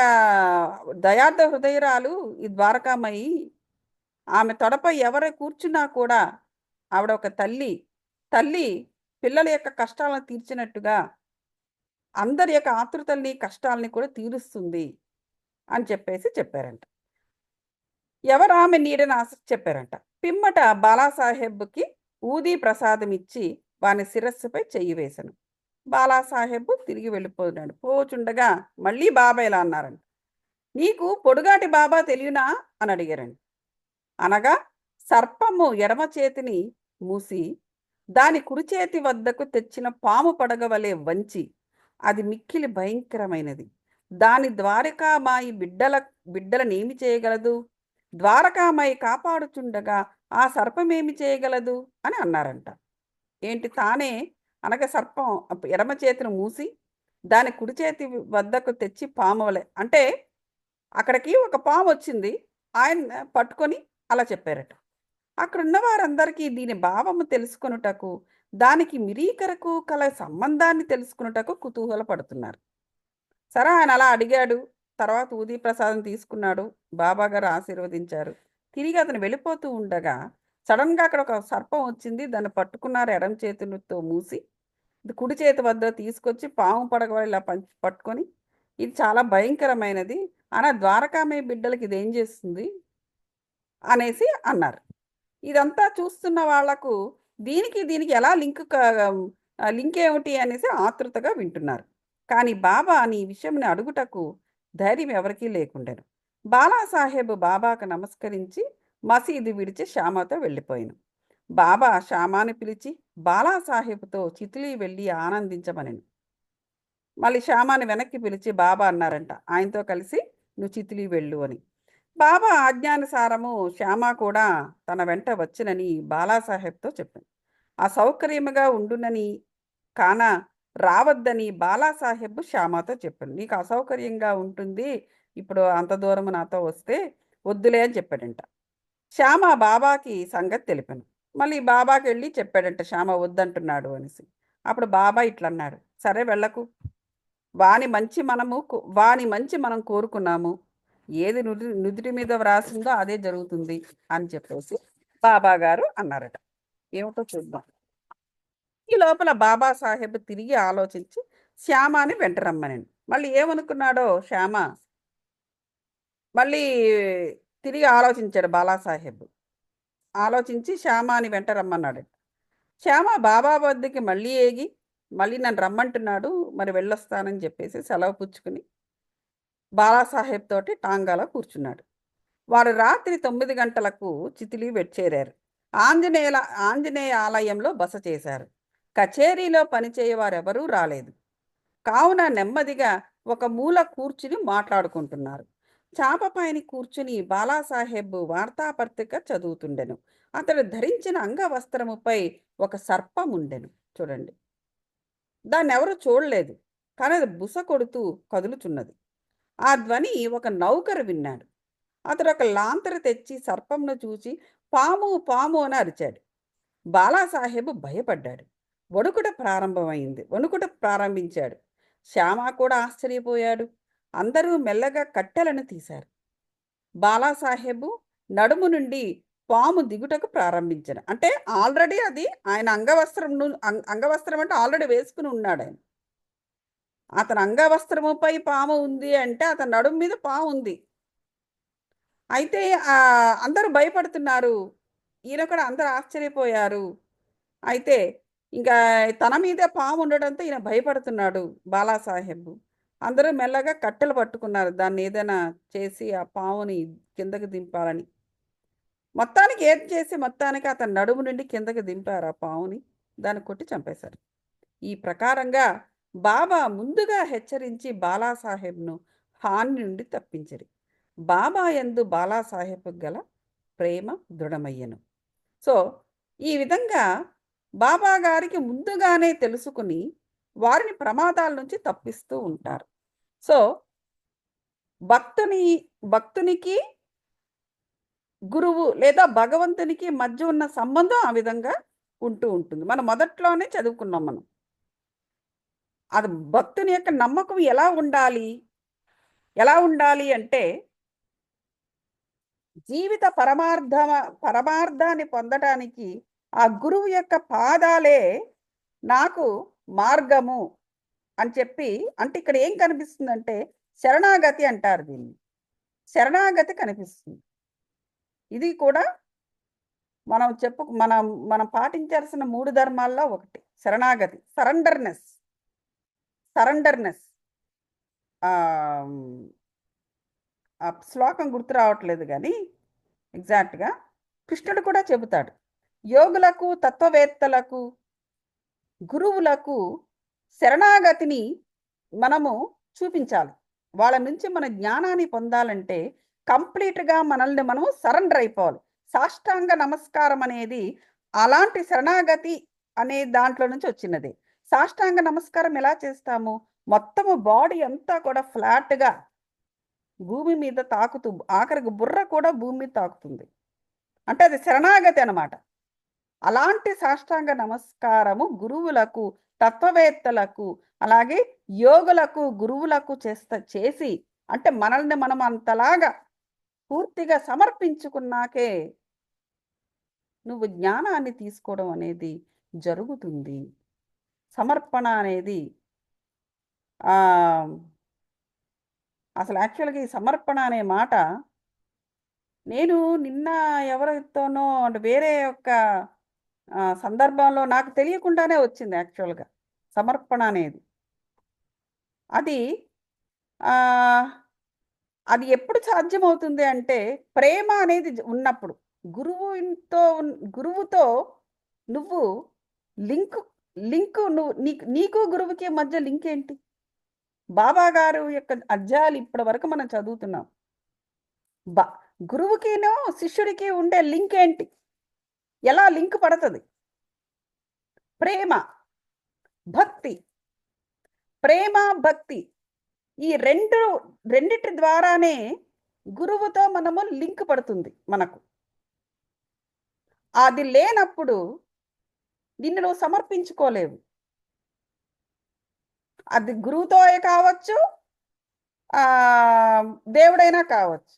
దయార్థ హృదయురాలు ఈ ద్వారకామయి. ఆమె తొడపై ఎవరు కూర్చున్నా కూడా ఆవిడ ఒక తల్లి. తల్లి పిల్లల యొక్క కష్టాలను తీర్చినట్టుగా అందరి యొక్క ఆతృతల్ని, కష్టాల్ని కూడా తీరుస్తుంది అని చెప్పారంట. ఎవరామె నీడని చెప్పారంట. పిమ్మట బాలాసాహెబ్‌కి ఊదీ ప్రసాదం ఇచ్చి వాని శిరస్సుపై చెయ్యి వేసెను. బాలాసాహెబ్ తిరిగి వెళ్ళిపోయాడు. పోచుండగా మళ్ళీ బాబా ఇలా అన్నారంట. నీకు పొడుగాటి బాబా తెలియనా అని అడిగారండి. అనగా సర్పము ఎడమ చేతిని మూసి దాని కుడి చేతి వద్దకు తెచ్చిన పాము పడగ వలె వంచి అది మిక్కిలి భయంకరమైనది. దాని ద్వారకామాయి బిడ్డలనేమి చేయగలదు? ద్వారకామాయి కాపాడుచుండగా ఆ సర్పమేమి చేయగలదు అని అన్నారంట. ఏంటి తానే అనగా సర్పం ఎడమ చేతిని మూసి దాని కుడి చేతి వద్దకు తెచ్చి పాము వలె అంటే అక్కడికి ఒక పాము వచ్చింది. ఆయన పట్టుకొని అలా చెప్పారట. అక్కడున్న వారందరికీ దీని భావము తెలుసుకొనుటకు, దానికి మిరీకరకు కల సంబంధాన్ని తెలుసుకొనుటకు కుతూహలపడుతున్నారు. సరే ఆయన అలా అడిగాడు. తర్వాత ఊదీ ప్రసాదం తీసుకున్నాడు. బాబాగారు ఆశీర్వదించారు. తిరిగి అతను వెళ్ళిపోతూ ఉండగా సడన్‌గా అక్కడ ఒక సర్పం వచ్చింది. దాన్ని పట్టుకున్నారు ఎడమ చేతులతో మూసి. ఇది కుడి చేతి వద్ద తీసుకొచ్చి పాము పడగ ఇలా పట్టుకొని, ఇది చాలా భయంకరమైనది. ద్వారకామయ్య బిడ్డలకి ఇదేం చేస్తుంది అనేసి అన్నారు. ఇదంతా చూస్తున్న వాళ్ళకు దీనికి ఎలా లింక్ ఏమిటి అనేసి ఆతృతగా వింటున్నారు. కానీ బాబా ఈ విషయంని అడుగుటకు ధైర్యం ఎవరికీ లేకుండెను. బాలాసాహెబ్ బాబాకు నమస్కరించి మసీదు విడిచి శ్యామతో వెళ్ళిపోయాను. బాబా శ్యామాని పిలిచి బాలాసాహెబ్తో చితిలి వెళ్ళి ఆనందించమనెను. మళ్ళీ శ్యామాని వెనక్కి పిలిచి బాబా అన్నారంట, ఆయనతో కలిసి నువ్వు చితిలి వెళ్ళు అని. బాబా ఆజ్ఞానుసారము శ్యామ కూడా తన వెంట వచ్చునని బాలాసాహెబ్తో చెప్పాను. అసౌకర్యముగా ఉండునని కాన రావద్దని బాలాసాహెబ్ శ్యామతో చెప్పాను. నీకు అసౌకర్యంగా ఉంటుంది, ఇప్పుడు అంత దూరం నాతో వస్తే వద్దులే అని చెప్పాడంట. శ్యామ బాబాకి సంగతి తెలిపాను. మళ్ళీ బాబాకి వెళ్ళి చెప్పాడంట శ్యామ వద్దంటున్నాడు అనేసి. అప్పుడు బాబా ఇట్లా అన్నాడు, సరే వెళ్ళకు, వాని మంచి మనం కోరుకున్నాము, ఏది నుదుటి మీద వ్రాసిందో అదే జరుగుతుంది అని చెప్పేసి బాబా గారు అన్నారట. ఏమిటో చూద్దాం. ఈ లోపల బాబా సాహెబ్ తిరిగి ఆలోచించి శ్యామాని వెంట రమ్మనండి. మళ్ళీ ఏమనుకున్నాడో శ్యామ మళ్ళీ తిరిగి ఆలోచించాడు బాలాసాహెబ్. ఆలోచించి శ్యామాని వెంట రమ్మన్నాడు. శ్యామ బాబా వద్దకి మళ్ళీ ఏగి మళ్ళీ నన్ను రమ్మంటున్నాడు, మరి వెళ్ళొస్తానని చెప్పేసి సెలవు పుచ్చుకుని బాలాసాహెబ్ తోటి టాంగాలో కూర్చున్నాడు. వారు రాత్రి 9 గంటలకు చితిలి చేరారు. ఆంజనేయ ఆలయంలో బస చేశారు. కచేరీలో పనిచేయవారెవరూ రాలేదు. కావున నెమ్మదిగా ఒక మూల కూర్చుని మాట్లాడుకుంటున్నారు. చాప పైన కూర్చుని బాలాసాహెబ్ వార్తాపత్రిక చదువుతుండెను. అతడు ధరించిన అంగవస్త్రముపై ఒక సర్పం ఉండెను. చూడండి, దాన్ని ఎవరు చూడలేదు, కానీ అది బుస కొడుతూ కదులుచున్నది. ఆ ధ్వని ఒక నౌకరు విన్నాడు. అతడు ఒక లాంతర తెచ్చి సర్పంను చూసి పాము పాము అని అరిచాడు. బాలాసాహెబ్ భయపడ్డాడు. వణుకుట ప్రారంభించాడు. శ్యామ కూడా ఆశ్చర్యపోయాడు. అందరూ మెల్లగా కట్టెలను తీశారు. బాలాసాహెబ్ నడుము నుండి పాము దిగుటకు ప్రారంభించాడు. అంటే ఆల్రెడీ అది ఆయన అంగవస్త్రం అంటే ఆల్రెడీ వేసుకుని ఉన్నాడు ఆయన. అతని అంగవస్త్రముపై పాము ఉంది అంటే అతని నడుము మీద పాము ఉంది. అయితే అందరూ భయపడుతున్నారు. ఈయన కూడా అందరూ ఆశ్చర్యపోయారు. అయితే ఇంకా తన మీదే పాము ఉండడంతో ఈయన భయపడుతున్నాడు బాలాసాహెబ్. అందరూ మెల్లగా కట్టెలు పట్టుకున్నారు, దాన్ని ఏదైనా చేసి ఆ పాముని కిందకి దింపాలని. మొత్తానికి అతని నడుము నుండి కిందకి దింపారు ఆ పాముని. దాన్ని కొట్టి చంపేశారు. ఈ ప్రకారంగా బాబా ముందుగా హెచ్చరించి బాలాసాహెబ్ను హాని నుండి తప్పించరు. బాబా యందు బాలాసాహెబ్ గల ప్రేమ దృఢమయ్యను. సో ఈ విధంగా బాబా గారికి ముందుగానే తెలుసుకుని వారిని ప్రమాదాల నుంచి తప్పిస్తూ ఉంటారు. సో భక్తునికి గురువు లేదా భగవంతునికి మధ్య ఉన్న సంబంధం ఆ విధంగా ఉంటూ ఉంటుంది. మనం మొదట్లోనే చదువుకున్నాం మనం. అది భక్తుని యొక్క నమ్మకం ఎలా ఉండాలి అంటే జీవిత పరమార్థాన్ని పొందడానికి ఆ గురువు యొక్క పాదాలే నాకు మార్గము అని చెప్పి, అంటే ఇక్కడ ఏం కనిపిస్తుందంటే శరణాగతి అంటారు దీన్ని. శరణాగతి కనిపిస్తుంది. ఇది కూడా మనం పాటించాల్సిన 3 ధర్మాల్లో ఒకటి శరణాగతి. సరెండర్నెస్. ఆ శ్లోకం గుర్తు రావట్లేదు కానీ ఎగ్జాక్ట్గా కృష్ణుడు కూడా చెబుతాడు, యోగులకు, తత్వవేత్తలకు, గురువులకు శరణాగతిని మనము చూపించాలి. వాళ్ళ నుంచి మన జ్ఞానాన్ని పొందాలంటే కంప్లీట్గా మనల్ని మనం సరెండర్ అయిపోవాలి. సాష్టాంగ నమస్కారం అనేది అలాంటి శరణాగతి అనే దాంట్లో నుంచి వచ్చినది. సాష్టాంగ నమస్కారం ఎలా చేస్తాము? మొత్తము బాడీ అంతా కూడా ఫ్లాట్గా భూమి మీద తాకుతూ, ఆఖరికి బుర్ర కూడా భూమి మీద తాకుతుంది. అంటే అది శరణాగతి అన్నమాట. అలాంటి సాష్టాంగ నమస్కారము గురువులకు, తత్వవేత్తలకు, అలాగే యోగులకు, గురువులకు చేసి అంటే మనల్ని మనం అంతలాగా పూర్తిగా సమర్పించుకున్నాకే నువ్వు జ్ఞానాన్ని తీసుకోవడం అనేది జరుగుతుంది. సమర్పణ అనేది అసలు యాక్చువల్గా ఈ సమర్పణ అనే మాట నేను నిన్న ఎవరితోనో అంటే వేరే ఒక సందర్భంలో నాకు తెలియకుండానే వచ్చింది యాక్చువల్గా సమర్పణ అనేది. అది అది ఎప్పుడు సాధ్యమవుతుంది అంటే ప్రేమ అనేది ఉన్నప్పుడు గురువుతో నువ్వు లింక్ లింకు నువ్వు నీకు గురువుకి మధ్య లింక్ ఏంటి? బాబా గారు యొక్క అధ్యాయాలు ఇప్పటి వరకు మనం చదువుతున్నాం. గురువుకిను శిష్యుడికి ఉండే లింక్ ఏంటి? ఎలా లింక్ పడుతుంది? ప్రేమ, భక్తి. ప్రేమ, భక్తి ఈ రెండిటి ద్వారానే గురువుతో మనము లింక్ పడుతుంది మనకు. అది లేనప్పుడు నిన్ను నువ్వు సమర్పించుకోలేవు. అది గురువుతో కావచ్చు, దేవుడైనా కావచ్చు.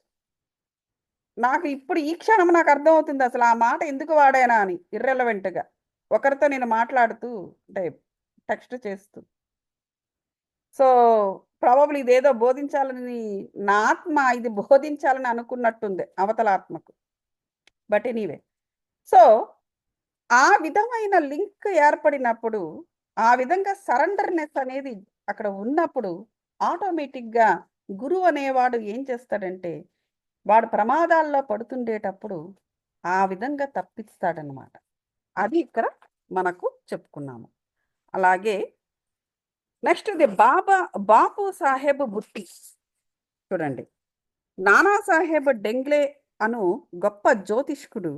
నాకు ఇప్పుడు ఈ క్షణం నాకు అర్థమవుతుంది అసలు ఆ మాట ఎందుకు వాడానా అని. ఇర్రెలవెంట్గా ఒకరితో నేను మాట్లాడుతూ అంటే టెక్స్ట్ చేస్తూ, సో ప్రాబబ్లీ ఇదేదో బోధించాలని నా ఆత్మ ఇది బోధించాలని అనుకున్నట్టుంది అవతల ఆత్మకు. బట్ ఎనీవే, సో ఆ విధమైన లింక్ ఏర్పడినప్పుడు, ఆ విధంగా సరెండర్నెస్ అనేది అక్కడ ఉన్నప్పుడు ఆటోమేటిక్గా గురువు అనేవాడు ఏం చేస్తాడంటే వాడు ప్రమాదాల్లో పడుతుండేటప్పుడు ఆ విధంగా తప్పిస్తాడనమాట. అది ఇక్కడ మనకు చెప్పుకున్నాము. అలాగే నెక్స్ట్ ఇది బాపు సాహెబ్ బుట్టి. చూడండి, నానాసాహెబ్ డెంగ్లే అను గొప్ప జ్యోతిష్కుడు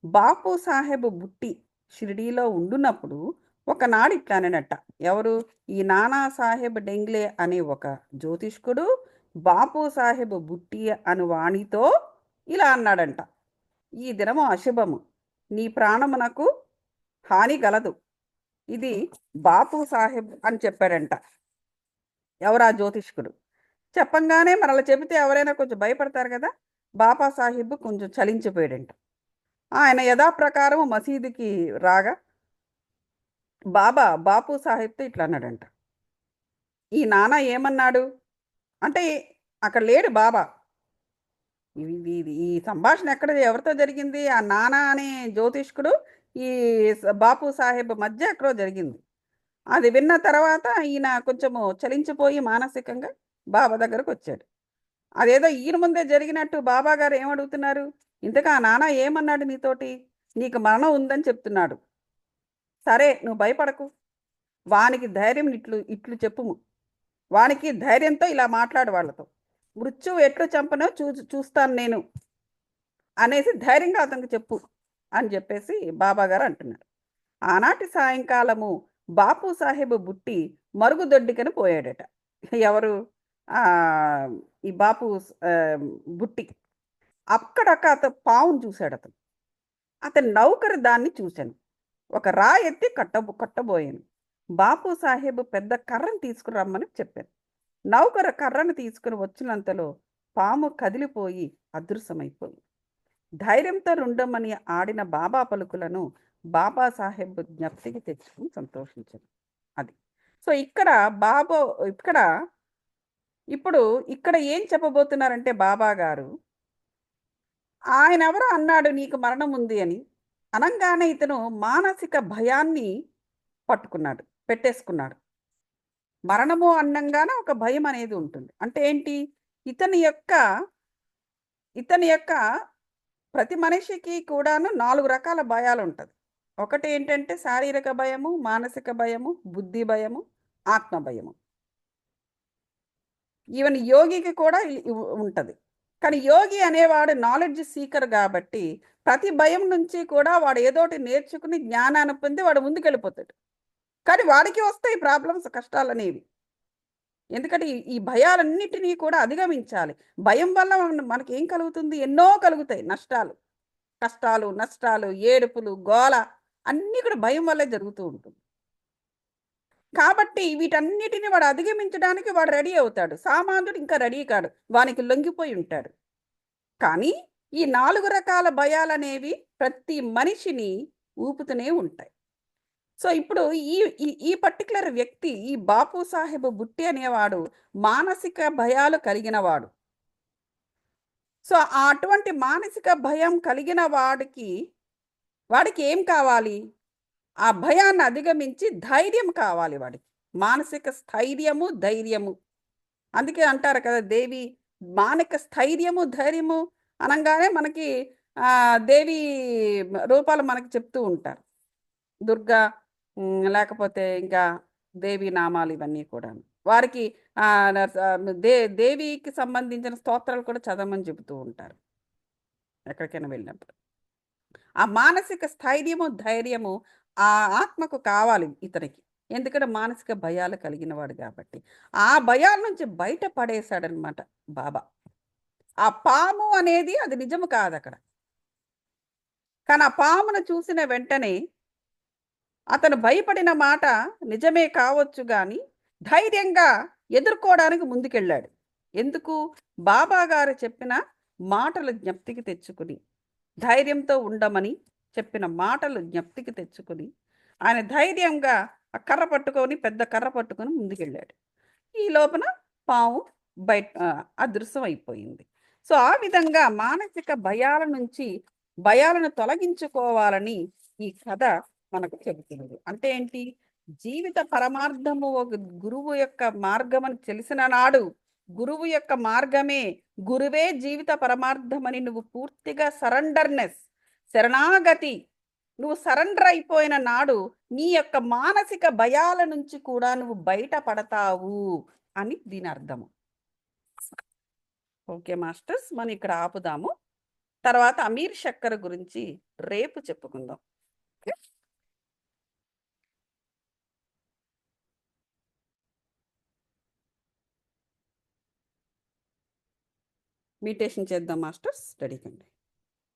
బాపు సాహెబ్ బుట్టి షిరిడీలో ఉండున్నప్పుడు ఒకనాడు ఇట్లా అనట. ఎవరు? ఈ నానాసాహెబ్ డెంగ్లే అనే ఒక జ్యోతిష్కుడు బాపు సాహెబ్ బుట్టి అను వాణితో ఇలా అన్నాడంట. ఈ దినము అశుభము, నీ ప్రాణమునకు హాని గలదు. ఇది బాపు సాహెబ్ అని చెప్పాడంట. ఎవరా జ్యోతిష్కుడు చెప్పంగానే మనల్ని చెబితే ఎవరైనా కొంచెం భయపడతారు కదా. బాబా సాహెబ్ కొంచెం చలించిపోయాడంట. ఆయన యథాప్రకారం మసీదుకి రాగా బాపు సాహెబ్తో ఇట్లా అన్నాడంట. ఈ నాన్న ఏమన్నాడు అంటే అక్కడ లేడు బాబా. ఈ సంభాషణ ఎక్కడ ఎవరితో జరిగింది? ఆ నానా అనే జ్యోతిష్కుడు ఈ బాపు సాహెబ్ మధ్య ఎక్కడో జరిగింది. అది విన్న తర్వాత ఈయన కొంచెము చలించిపోయి మానసికంగా బాబా దగ్గరకు వచ్చాడు. అదేదో ఈయన ముందే జరిగినట్టు బాబా గారు ఏమడుగుతున్నారు? ఇంతకా ఆ నాన్న ఏమన్నాడు నీతోటి? నీకు మరణం ఉందని చెప్తున్నాడు. సరే, నువ్వు భయపడకు, వానికి ధైర్యం ఇట్లు చెప్పుము, వానికి ధైర్యంతో ఇలా మాట్లాడు వాళ్ళతో, మృత్యువు ఎట్లు చంపనో చూస్తాను నేను అనేసి ధైర్యంగా అతనికి చెప్పు అని చెప్పేసి బాబా గారు అంటున్నారు. ఆనాటి సాయంకాలము బాపు సాహెబ్ బుట్టి మరుగుదొడ్డికని పోయాడట. ఎవరు? ఈ బాపు బుట్టి. అక్కడక్క అతను పావును చూశాడు. అతను నౌకరు దాన్ని చూశాను. ఒక రాయి ఎత్తి కట్టబోయాను. బాపు సాహెబ్ పెద్ద కర్రను తీసుకురమ్మని చెప్పాను. నౌకరు కర్రను తీసుకుని వచ్చినంతలో పాము కదిలిపోయి అదృశ్యమైపోయింది. ధైర్యంతో ఉండమని ఆడిన బాబా పలుకులను బాబా సాహెబ్ జ్ఞప్తికి తెచ్చుకుని సంతోషించాను. అది. సో ఇప్పుడు ఇక్కడ ఏం చెప్పబోతున్నారంటే బాబా గారు, ఆయన ఎవరో అన్నాడు నీకు మరణం ఉంది అని. అనంగానే ఇతను మానసిక భయాన్ని పెట్టేసుకున్నాడు. మరణము అన్నంగానే ఒక భయం అనేది ఉంటుంది. అంటే ఏంటి? ఇతని యొక్క ప్రతి మనిషికి కూడాను 4 రకాల భయాలు ఉంటుంది. ఒకటి ఏంటంటే శారీరక భయము, మానసిక భయము, బుద్ధి భయము, ఆత్మ భయము. ఈవెన్ యోగికి కూడా ఉంటుంది. కానీ యోగి అనేవాడు నాలెడ్జ్ సీకర్ కాబట్టి ప్రతి భయం నుంచి కూడా వాడు ఏదోటి నేర్చుకుని జ్ఞానాన్ని పొంది వాడు ముందుకెళ్ళిపోతాడు. కానీ వాడికి వస్తాయి ప్రాబ్లమ్స్, కష్టాలు అనేవి. ఎందుకంటే ఈ భయాలన్నిటినీ కూడా అధిగమించాలి. భయం వల్ల మనకి ఏం కలుగుతుంది? ఎన్నో కలుగుతాయి నష్టాలు. కష్టాలు, నష్టాలు, ఏడుపులు, గోల అన్నీ కూడా భయం వల్లే జరుగుతూ ఉంటుంది. కాబట్టి వీటన్నిటిని వాడు అధిగమించడానికి వాడు రెడీ అవుతాడు. సామాన్యుడు ఇంకా రెడీ కాడు. వానికి లొంగిపోయి ఉంటాడు. కానీ ఈ 4 రకాల భయాలనేవి ప్రతి మనిషిని ఊపుతూనే ఉంటాయి. సో, ఇప్పుడు ఈ ఈ ఈ పర్టిక్యులర్ వ్యక్తి, ఈ బాపు సాహెబ్ బుట్టి అనేవాడు మానసిక భయాలు కలిగినవాడు. సో, అటువంటి మానసిక భయం కలిగిన వాడికి ఏం కావాలి? ఆ భయాన్ని అధిగమించి ధైర్యం కావాలి వాడికి. మానసిక స్థైర్యము, ధైర్యము. అందుకే అంటారు కదా! మానసిక స్థైర్యము, ధైర్యము అనంగానే మనకి దేవి రూపాలు మనకు చెప్తూ ఉంటారు. దుర్గా లేకపోతే ఇంకా దేవి నామాలు ఇవన్నీ కూడాను. వారికి ఆహ్, న స దేవికి సంబంధించిన స్తోత్రాలు కూడా చదవమని చెబుతూ ఉంటారు. ఎక్కడికైనా వెళ్ళినప్పుడు. ఆ మానసిక స్థైర్యము, ధైర్యము ఆ ఆత్మకు కావాలి ఇతనికి. ఎందుకంటే మానసిక భయాలు కలిగినవాడు కాబట్టి. ఆ భయాల నుంచి బయట పడేశాడనమాట బాబా. ఆ పాము అనేది అది నిజము కాదక్కడ. కానీ ఆ పామును చూసిన వెంటనే అతను భయపడిన మాట నిజమే కావచ్చు గాని, ధైర్యంగా ఎదుర్కోవడానికి ముందుకెళ్ళాడు. ఎందుకు? బాబా గారు చెప్పిన మాటలు జ్ఞప్తికి తెచ్చుకుని, ధైర్యంతో ఉండమని చెప్పిన మాటలు జ్ఞప్తికి తెచ్చుకుని, ఆయన ధైర్యంగా ఆ కర్ర పట్టుకొని, పెద్ద కర్ర పట్టుకొని ముందుకెళ్ళాడు. ఈ లోపల పాము అదృశ్యం అయిపోయింది. సో, ఆ విధంగా మానసిక భయాల నుంచి భయాలను తొలగించుకోవాలని ఈ కథ మనకు చెబుతుంది. అంటే ఏంటి? జీవిత పరమార్థము ఒక గురువు యొక్క మార్గమని తెలిసిన నాడు, గురువు యొక్క మార్గమే, గురువే జీవిత పరమార్థమని నువ్వు పూర్తిగా శరణాగతి నువ్వు సరెండర్ అయిపోయిన నాడు, నీ యొక్క మానసిక భయాల నుంచి కూడా నువ్వు బయట పడతావు అని దీని అర్థము. ఓకే మాస్టర్స్, మనం ఇక్కడ ఆపుదాము. తర్వాత అమీర్ షక్కర్ గురించి రేపు చెప్పుకుందాం. ఓకే? మెడిటేషన్ చేద్దాం మాస్టర్స్. రెడీ కండి.